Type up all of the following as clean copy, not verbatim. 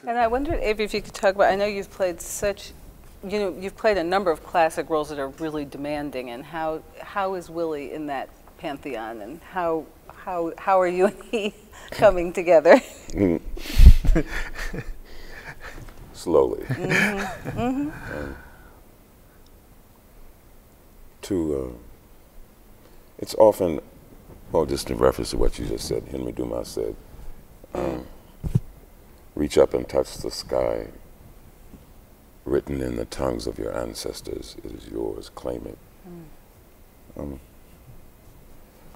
And I wondered, Avery, if you could talk about, I know you've played such, you've played a number of classic roles that are really demanding, and how is Willy in that pantheon, and how are you and he coming together? Slowly. It's often, well, just in reference to what you just said, Henry Dumas said, reach up and touch the sky, written in the tongues of your ancestors, it is yours, claim it.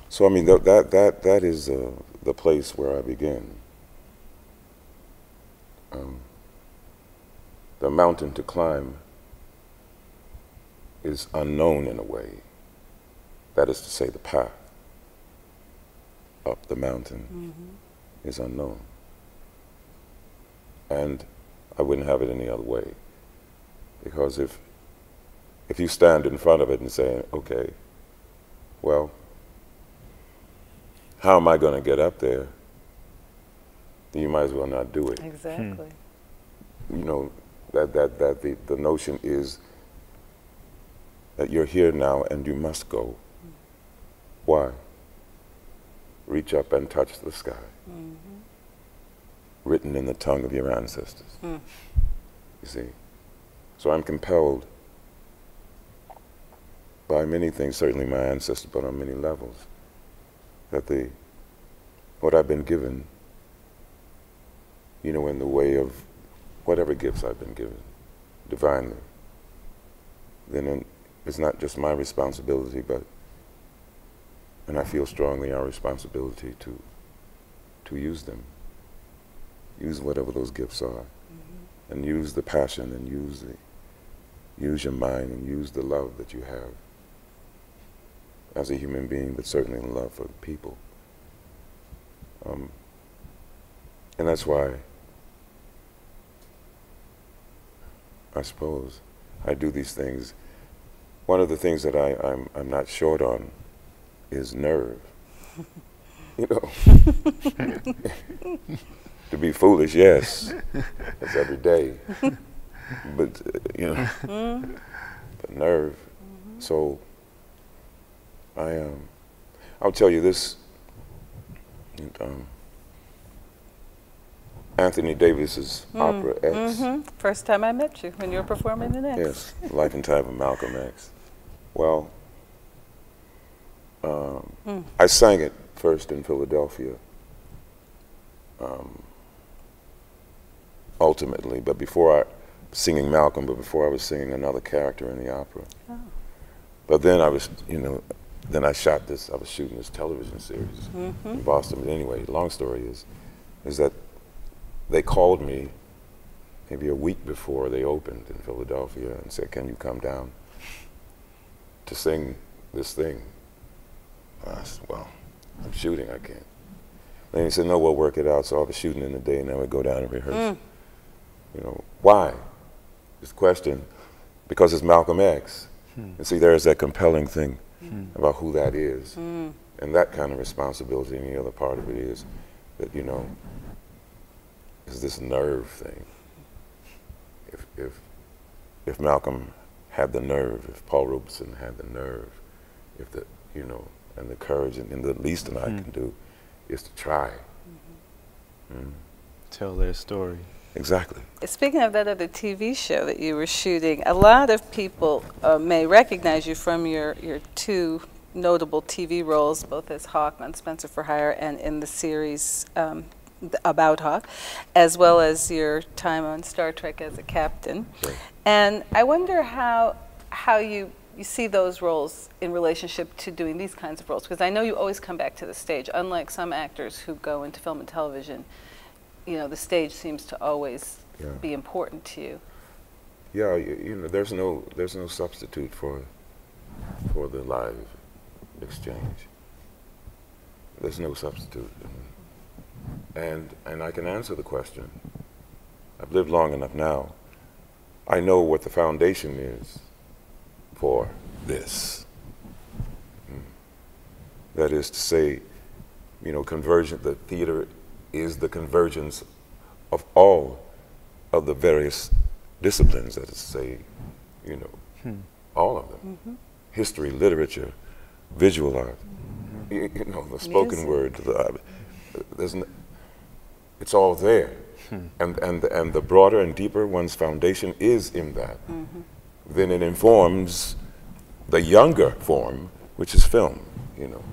So I mean, that is the place where I begin. The mountain to climb is unknown in a way. That is to say, the path up the mountain is unknown. And I wouldn't have it any other way. Because if you stand in front of it and say, okay, well, how am I going to get up there? Then you might as well not do it. Exactly. You know, that the notion is that you're here now and you must go. Why? Reach up and touch the sky. Written in the tongue of your ancestors. You see? So I'm compelled by many things, certainly my ancestors, but on many levels, that what I've been given, you know, in the way of whatever gifts I've been given, divinely, then it's not just my responsibility, but, and I feel strongly our responsibility to use them. Use whatever those gifts are, and use the passion, and use your mind, and use the love that you have as a human being, but certainly in love for people. And that's why I suppose I do these things. One of the things that I'm not short on is nerve. You know. To be foolish, yes, that's every day. But you know, but nerve. So I'll tell you this. Anthony Davis's opera X. First time I met you, when you were performing in X. Yes, Life and Time of Malcolm X. Well, I sang it first in Philadelphia. Ultimately, but before singing Malcolm, but before I was singing another character in the opera. But then I was, you know, then I shot this, I was shooting this television series in Boston. But anyway, long story is that they called me maybe a week before they opened in Philadelphia and said, can you come down to sing this thing? I said, well, I'm shooting, I can't. Then he said, no, we'll work it out. So I was shooting in the day and then we'd go down and rehearse. You know, why? This question, because it's Malcolm X. And see, there's that compelling thing about who that is. And that kind of responsibility, and the other part of it is that, you know, is this nerve thing. If Malcolm had the nerve, if Paul Robeson had the nerve, if the, you know, and the courage, and the least that I can do is to try. Tell their story. Exactly. Speaking of that other TV show that you were shooting, a lot of people may recognize you from your two notable TV roles, both as Hawk on Spencer for Hire and in the series about Hawk, as well as your time on Star Trek as a captain. Right. And I wonder how you see those roles in relationship to doing these kinds of roles, because I know you always come back to the stage, unlike some actors who go into film and television. You know, the stage seems to always be important to you. Yeah, you know, there's no substitute for the live exchange. There's no substitute. And I can answer the question. I've lived long enough now. I know what the foundation is for this. That is to say, you know, the theater is the convergence of all of the various disciplines, that is to say, you know, all of them. History, literature, visual art, you know, the spoken word, it's all there. And the broader and deeper one's foundation is in that. Then it informs the younger form, which is film, you know,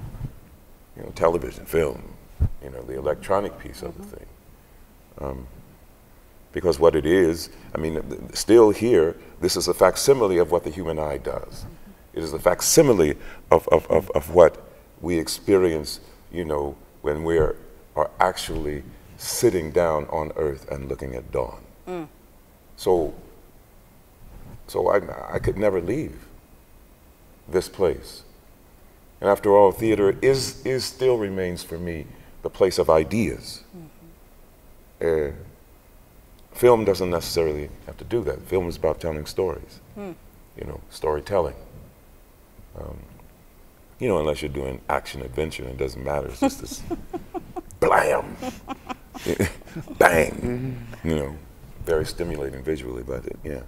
television, film, you know, the electronic piece of the thing. Because what it is, I mean, still here, this is a facsimile of what the human eye does. It is a facsimile of what we experience, you know, when we are actually sitting down on earth and looking at dawn. So I could never leave this place. And after all, theater still remains for me the place of ideas. Film doesn't necessarily have to do that. Film is about telling stories, you know, storytelling. You know, unless you're doing action adventure, it doesn't matter. It's just this blam, bang, you know, very stimulating visually, but yeah.